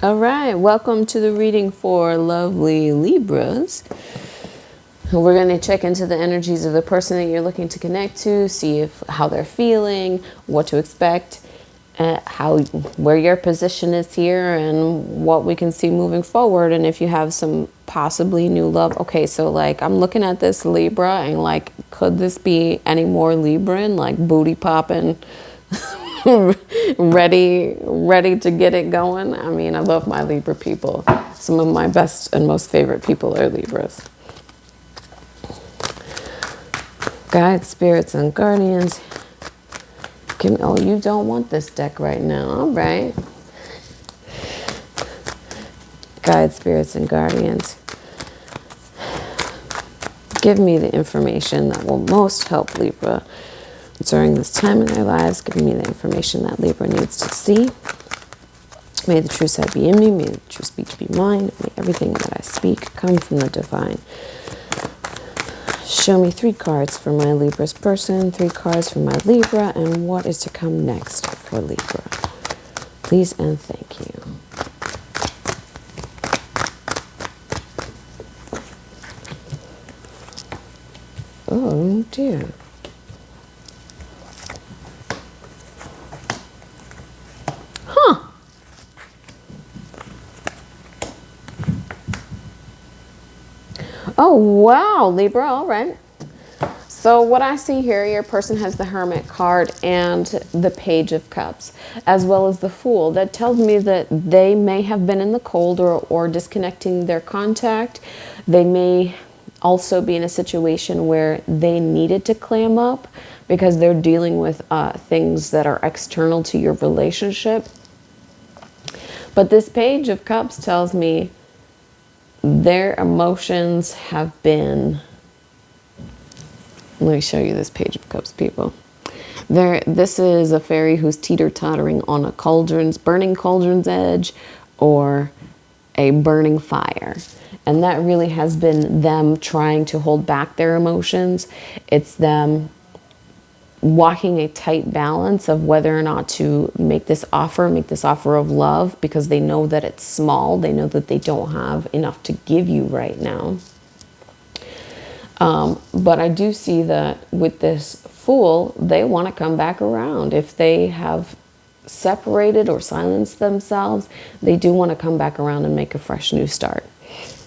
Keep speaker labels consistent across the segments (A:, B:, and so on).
A: All right, welcome to the reading for lovely Libras. We're going to check into the energies of the person that you're looking to connect to, see how they're feeling, what to expect, where your position is here, and what we can see moving forward, and if you have some possibly new love. Okay, so like I'm looking at this Libra, and like, could this be any more Libran, like booty popping? ready to get it going. I mean, I love my Libra people. Some of my best and most favorite people are Libras. Guides, spirits, and guardians. Oh, you don't want this deck right now. All right. Guides, spirits, and guardians. Give me the information that will most help Libra during this time in their lives. Give me the information that Libra needs to see. May the true side be in me. May the true speech be mine. May everything that I speak come from the divine. Show me 3 cards for my Libra's person, 3 cards for my Libra, and what is to come next for Libra. Please and thank you. Oh dear. Oh, wow, Libra, all right. So what I see here, your person has the Hermit card and the Page of Cups, as well as the Fool. That tells me that they may have been in the cold or disconnecting their contact. They may also be in a situation where they needed to clam up because they're dealing with things that are external to your relationship. But this Page of Cups tells me their emotions have been, let me show you this Page of Cups, people. This is a fairy who's teeter-tottering on a burning cauldron's edge, or a burning fire. And that really has been them trying to hold back their emotions. It's them walking a tight balance of whether or not to make this offer of love, because they know that it's small. They know that they don't have enough to give you right now. But I do see that with this Fool, they want to come back around. If they have separated or silenced themselves, they do want to come back around and make a fresh new start.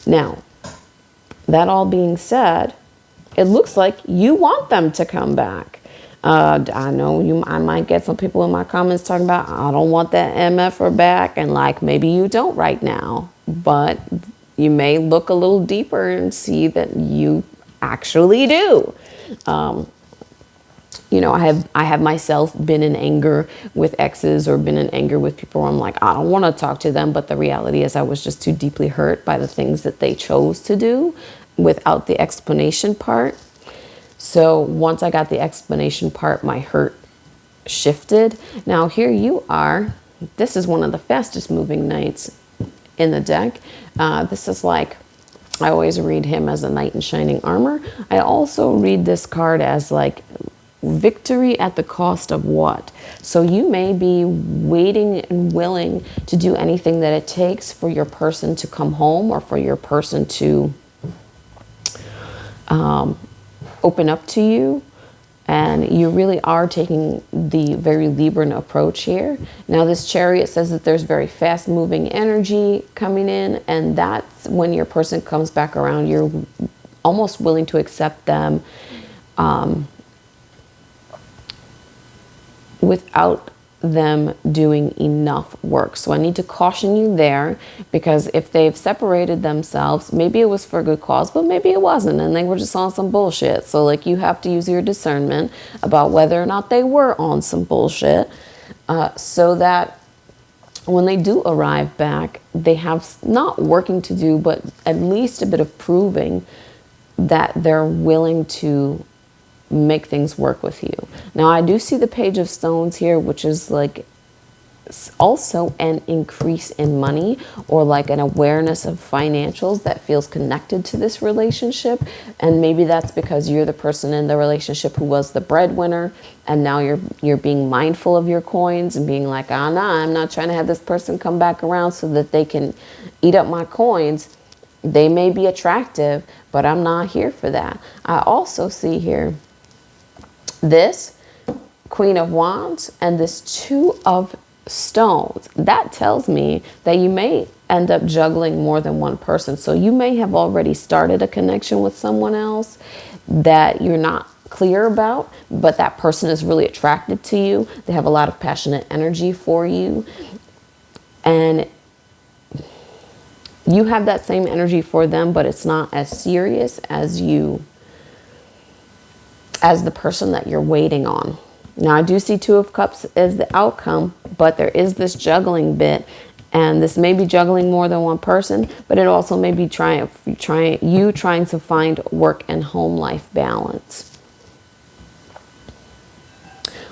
A: Now, that all being said, it looks like you want them to come back. I know I might get some people in my comments talking about, I don't want that MFer back, and like, maybe you don't right now, but you may look a little deeper and see that you actually do. You know, I have myself been in anger with exes, or been in anger with people where I'm like, I don't want to talk to them, but the reality is I was just too deeply hurt by the things that they chose to do without the explanation part. So once I got the explanation part, my hurt shifted. Now here you are. This is one of the fastest moving knights in the deck. This is like, I always read him as a knight in shining armor. I also read this card as like victory at the cost of what? So you may be waiting and willing to do anything that it takes for your person to come home, or for your person to open up to you, and you really are taking the very Libran approach here. Now this Chariot says that there's very fast moving energy coming in, and that's when your person comes back around, you're almost willing to accept them without them doing enough work. So I need to caution you there, because if they've separated themselves, maybe it was for a good cause, but maybe it wasn't, and they were just on some bullshit. So like, you have to use your discernment about whether or not they were on some bullshit, so that when they do arrive back, they have not working to do, but at least a bit of proving that they're willing to make things work with you. Now I do see the Page of Stones here, which is like also an increase in money, or like an awareness of financials that feels connected to this relationship. And maybe that's because you're the person in the relationship who was the breadwinner, and now you're being mindful of your coins and being like, ah, nah, I'm not trying to have this person come back around so that they can eat up my coins. They may be attractive, but I'm not here for that. I also see here this Queen of Wands and this Two of Stones. That tells me that you may end up juggling more than one person. So you may have already started a connection with someone else that you're not clear about, but that person is really attracted to you. They have a lot of passionate energy for you, and you have that same energy for them, but it's not as serious as the person that you're waiting on. Now, I do see Two of Cups as the outcome, but there is this juggling bit, and this may be juggling more than one person, but it also may be trying to find work and home life balance.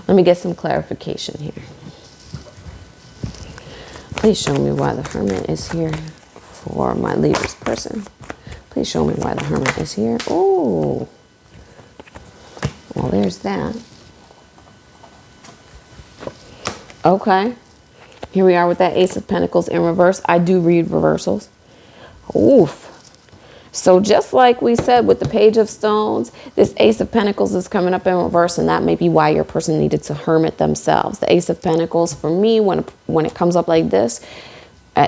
A: Let me get some clarification here. Please show me why the Hermit is here for my Libra's person. Please show me why the Hermit is here. Oh, well, there's that. Okay, here we are with that Ace of Pentacles in reverse. I do read reversals. Oof. So just like we said with the Page of Stones, this Ace of Pentacles is coming up in reverse, and that may be why your person needed to hermit themselves. The Ace of Pentacles, for me, when it comes up like this,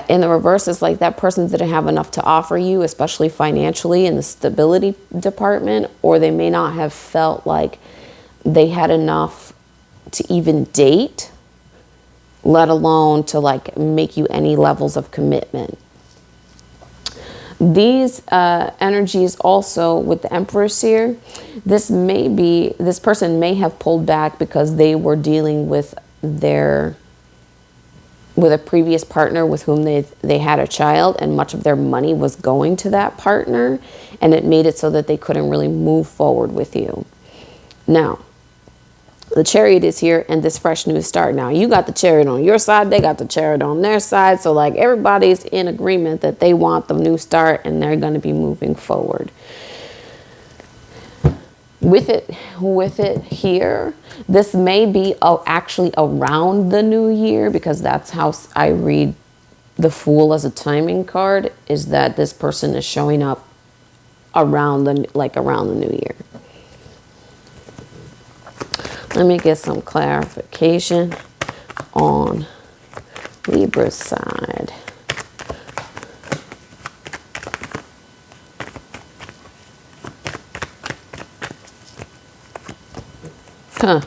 A: in the reverse, it's like that person didn't have enough to offer you, especially financially in the stability department, or they may not have felt like they had enough to even date, let alone to like make you any levels of commitment. These energies also with the Empress here, this person may have pulled back because they were dealing with a previous partner with whom they had a child, and much of their money was going to that partner, and it made it so that they couldn't really move forward with you. Now, the Chariot is here, and this fresh new start. Now, you got the Chariot on your side, they got the Chariot on their side. So like everybody's in agreement that they want the new start, and they're going to be moving forward. With it here, this may be actually around the new year, because that's how I read the Fool as a timing card, is that this person is showing up around the new year. Let me get some clarification on Libra's side. Huh.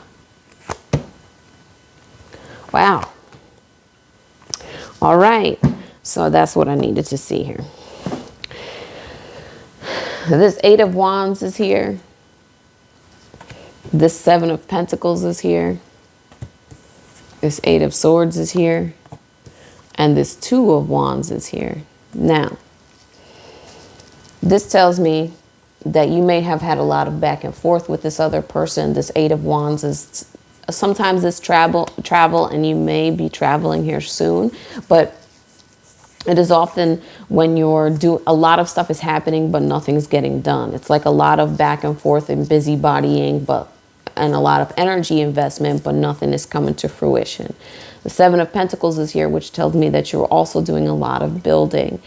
A: Wow. All right. So that's what I needed to see here. This Eight of Wands is here. This Seven of Pentacles is here. This Eight of Swords is here. And this Two of Wands is here. Now, this tells me that you may have had a lot of back and forth with this other person. This Eight of Wands is sometimes this travel, and you may be traveling here soon, but it is often when a lot of stuff is happening, but nothing's getting done. It's like a lot of back and forth and busybodying, and a lot of energy investment, but nothing is coming to fruition. The Seven of Pentacles is here, which tells me that you're also doing a lot of building.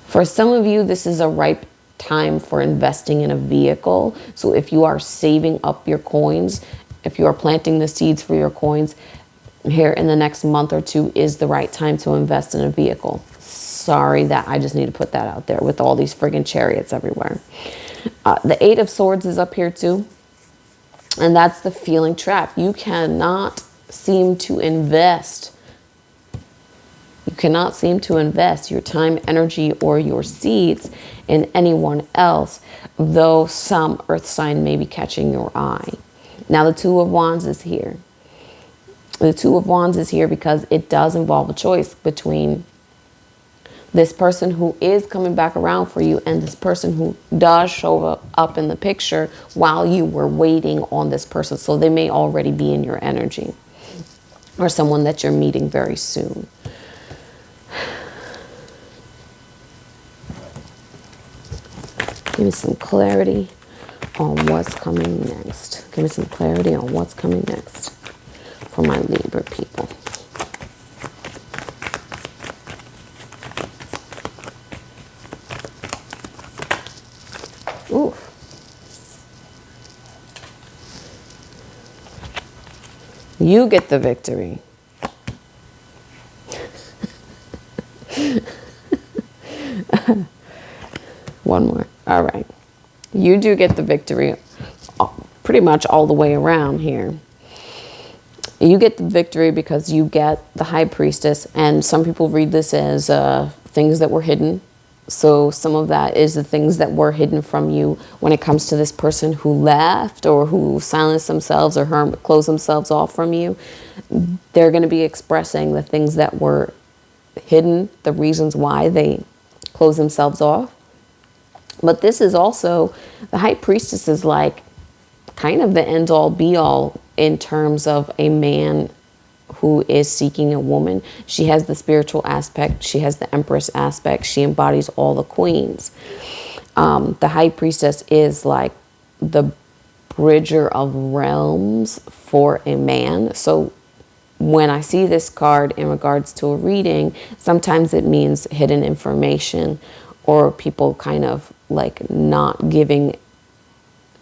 A: For some of you, this is a ripe time for investing in a vehicle. So if you are saving up your coins, if you are planting the seeds for your coins, here in the next month or two is the right time to invest in a vehicle. Sorry that I just need to put that out there with all these friggin' chariots everywhere. The Eight of Swords is up here too. And that's the feeling trap. You cannot seem to invest. You cannot seem to invest your time, energy, or your seeds in anyone else, though some earth sign may be catching your eye. Now the Two of Wands is here. The Two of Wands is here because it does involve a choice between this person who is coming back around for you and this person who does show up in the picture while you were waiting on this person. So they may already be in your energy. or someone that you're meeting very soon. Give me some clarity on what's coming next. Give me some clarity on what's coming next for my Libra people. Ooh. You get the victory. One more. All right. You do get the victory pretty much all the way around here. You get the victory because you get the High Priestess, and some people read this as things that were hidden. So some of that is the things that were hidden from you when it comes to this person who left or who silenced themselves or closed themselves off from you. They're going to be expressing the things that were hidden, the reasons why they closed themselves off. But this is also, the High Priestess is like kind of the end all be all in terms of a man who is seeking a woman. She has the spiritual aspect. She has the Empress aspect. She embodies all the queens. The High Priestess is like the bridger of realms for a man. So when I see this card in regards to a reading, sometimes it means hidden information or people kind of like not giving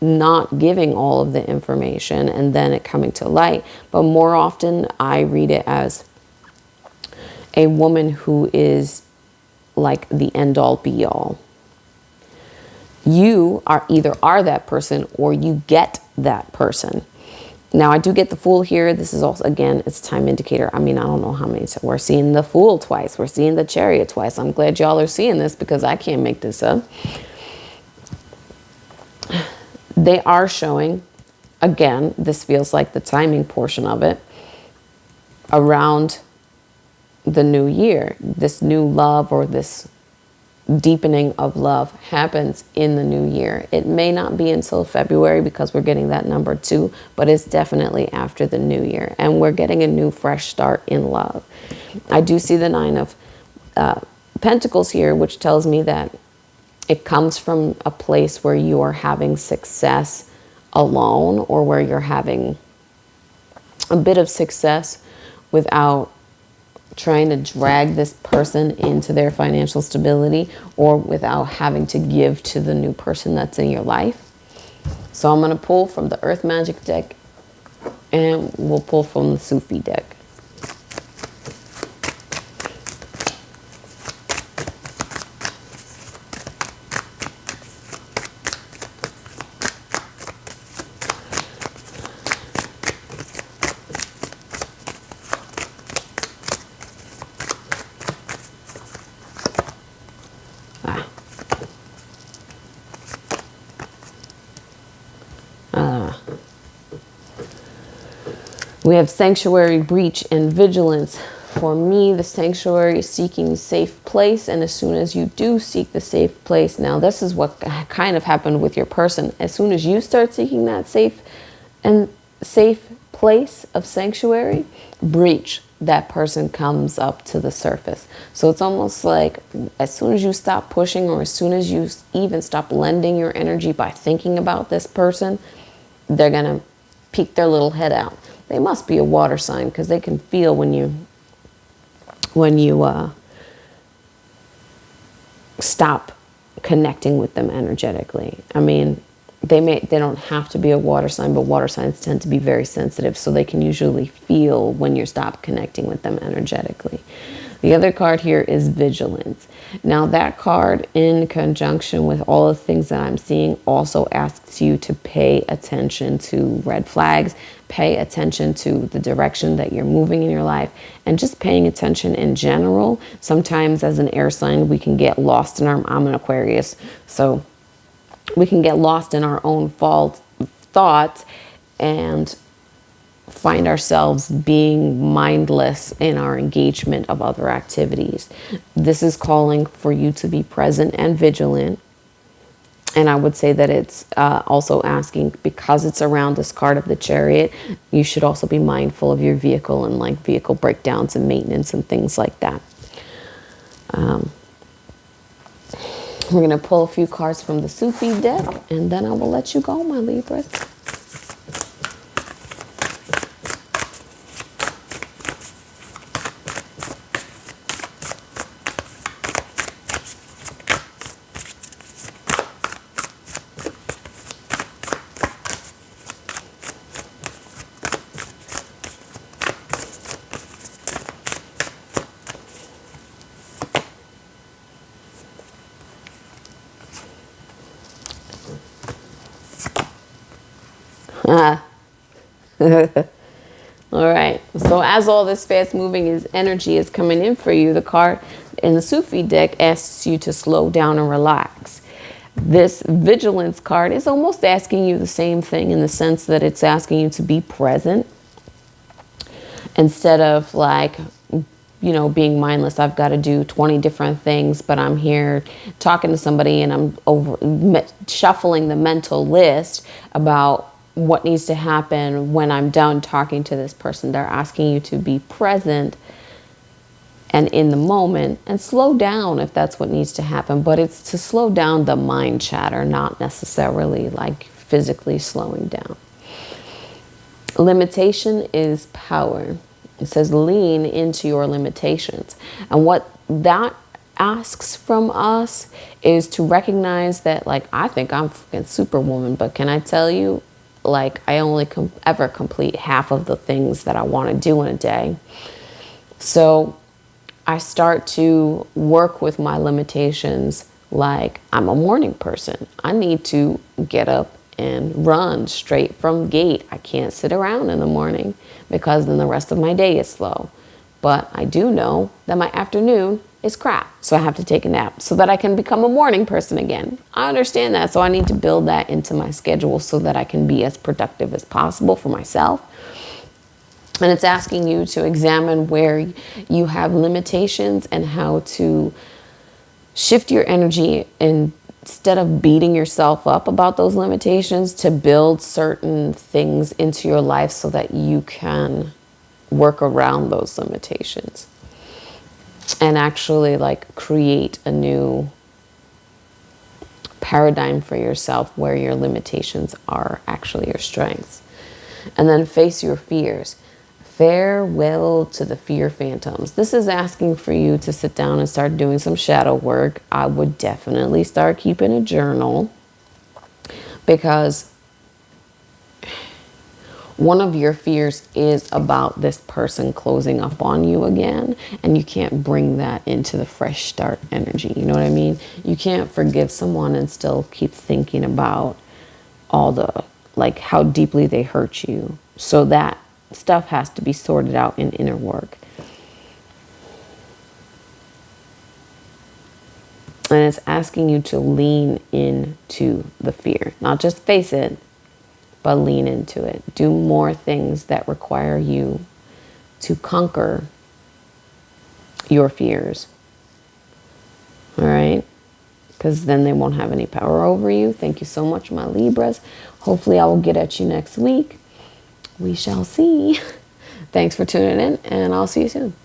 A: all of the information and then it coming to light. But more often I read it as a woman who is like the end all be all. You are either that person or you get that person. Now I do get the Fool here. This is also, again, it's a time indicator. I mean, I don't know how many. So we're seeing the Fool twice. We're seeing the Chariot twice. I'm glad y'all are seeing this because I can't make this up. They are showing, again, this feels like the timing portion of it, around the new year. This new love or this deepening of love happens in the new year. It may not be until February because we're getting that number 2, but it's definitely after the new year. And we're getting a new fresh start in love. I do see the 9 of Pentacles here, which tells me that it comes from a place where you are having success alone or where you're having a bit of success without trying to drag this person into their financial stability or without having to give to the new person that's in your life. So I'm going to pull from the Earth Magic deck and we'll pull from the Sufi deck. We have sanctuary, breach, and vigilance. For me, the sanctuary is seeking safe place. And as soon as you do seek the safe place, now this is what kind of happened with your person. As soon as you start seeking that safe place of sanctuary, breach, that person comes up to the surface. So it's almost like as soon as you stop pushing or as soon as you even stop lending your energy by thinking about this person, they're going to peek their little head out. They must be a water sign because they can feel when you stop connecting with them energetically. I mean, they don't have to be a water sign, but water signs tend to be very sensitive, so they can usually feel when you stop connecting with them energetically. The other card here is vigilance. Now that card in conjunction with all the things that I'm seeing also asks you to pay attention to red flags, pay attention to the direction that you're moving in your life, and just paying attention in general. Sometimes as an air sign, we can get lost in I'm an Aquarius, so we can get lost in our own thoughts and find ourselves being mindless in our engagement of other activities. This is calling for you to be present and vigilant And I would say that it's also asking, because it's around this card of the Chariot, you should also be mindful of your vehicle and like vehicle breakdowns and maintenance and things like that. We're going to pull a few cards from the Sufi deck, and then I will let you go, my Libras. All right, so as all this fast moving energy is coming in for you, the card in the Sufi deck asks you to slow down and relax. This vigilance card is almost asking you the same thing, in the sense that it's asking you to be present instead of like, you know, being mindless. I've got to do 20 different things, but I'm here talking to somebody and I'm shuffling the mental list about what needs to happen when I'm done talking to this person. They're asking you to be present and in the moment and slow down if that's what needs to happen. But it's to slow down the mind chatter, not necessarily like physically slowing down. Limitation is power. It says lean into your limitations. And what that asks from us is to recognize that, like, I think I'm fucking superwoman, but can I tell you, like, I only ever complete half of the things that I want to do in a day. So I start to work with my limitations. Like, I'm a morning person. I need to get up and run straight from the gate. I can't sit around in the morning because then the rest of my day is slow. But I do know that my afternoon is crap. So I have to take a nap so that I can become a morning person again. I understand that. So I need to build that into my schedule so that I can be as productive as possible for myself. And it's asking you to examine where you have limitations and how to shift your energy, and instead of beating yourself up about those limitations, to build certain things into your life so that you can work around those limitations and actually like create a new paradigm for yourself where your limitations are actually your strengths. And then face your fears. Farewell to the fear phantoms. This is asking for you to sit down and start doing some shadow work. I would definitely start keeping a journal, because one of your fears is about this person closing up on you again, and you can't bring that into the fresh start energy. You know what I mean? You can't forgive someone and still keep thinking about all the, like, how deeply they hurt you. So that stuff has to be sorted out in inner work. And it's asking you to lean into the fear, not just face it, but lean into it. Do more things that require you to conquer your fears. All right? Because then they won't have any power over you. Thank you so much, my Libras. Hopefully I will get at you next week. We shall see. Thanks for tuning in, and I'll see you soon.